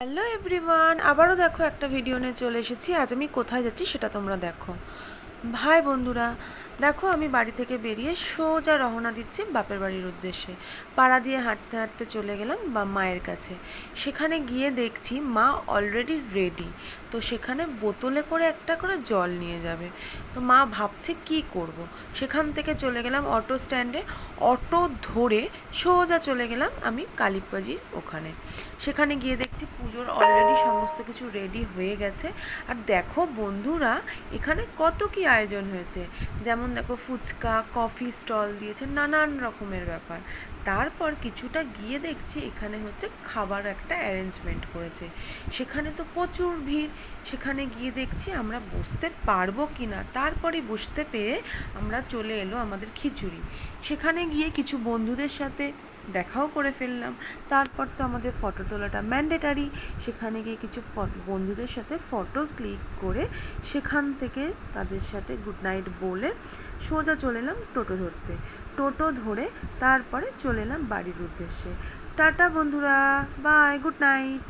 Hello everyone, আবারও দেখো একটা ভিডিও নিয়ে চলে এসেছি। আজ আমি কোথায় যাচ্ছি সেটা তোমরা দেখো। ভাই বন্ধুরা, দেখো আমি বাড়ি থেকে বেরিয়ে সোজা রওনা দিচ্ছি বাপের বাড়ির উদ্দেশ্যে। পাড়া দিয়ে হাঁটতে হাঁটতে চলে গেলাম মায়ের কাছে। সেখানে গিয়ে দেখছি মা অলরেডি রেডি। তো সেখানে বোতলে করে একটা করে জল নিয়ে যাবে। তো মা ভাবছে কি করব। সেখান থেকে চলে গেলাম অটো স্ট্যান্ডে। অটো ধরে সোজা চলে গেলাম আমি কালীবাজির ওখানে। সেখানে গিয়ে দেখছি পুজোর অলরেডি সমস্ত কিছু রেডি হয়ে গেছে। আর দেখো বন্ধুরা, এখানে কত কি আয়োজন হয়েছে। যেমন দেখো ফুচকা, কফি স্টল দিয়েছে, নানান রকমের ব্যাপার। তারপর কিছুটা গিয়ে দেখছি এখানে হচ্ছে খাবার একটা অ্যারেঞ্জমেন্ট করেছে। সেখানে তো প্রচুর ভিড়। সেখানে গিয়ে দেখছি আমরা বসতে পারবো কি না। তারপরে বসতে পেরে আমরা চলে এলো আমাদের খিচুড়ি। সেখানে গিয়ে কিছু বন্ধুদের সাথে দেখাও করে ফেললাম। তারপর তো আমাদের ফটো তোলাটা ম্যান্ডেটারি। সেখানে গিয়ে কিছু বন্ধুদের সাথে ফটো ক্লিক করে সেখান থেকে তাদের সাথে গুড নাইট বলে সোজা চলে এলাম টোটো ধরতে। টোটো ধরে তারপরে চলে এলাম বাড়ির উদ্দেশ্যে। টাটা বন্ধুরা, বাই, গুড নাইট।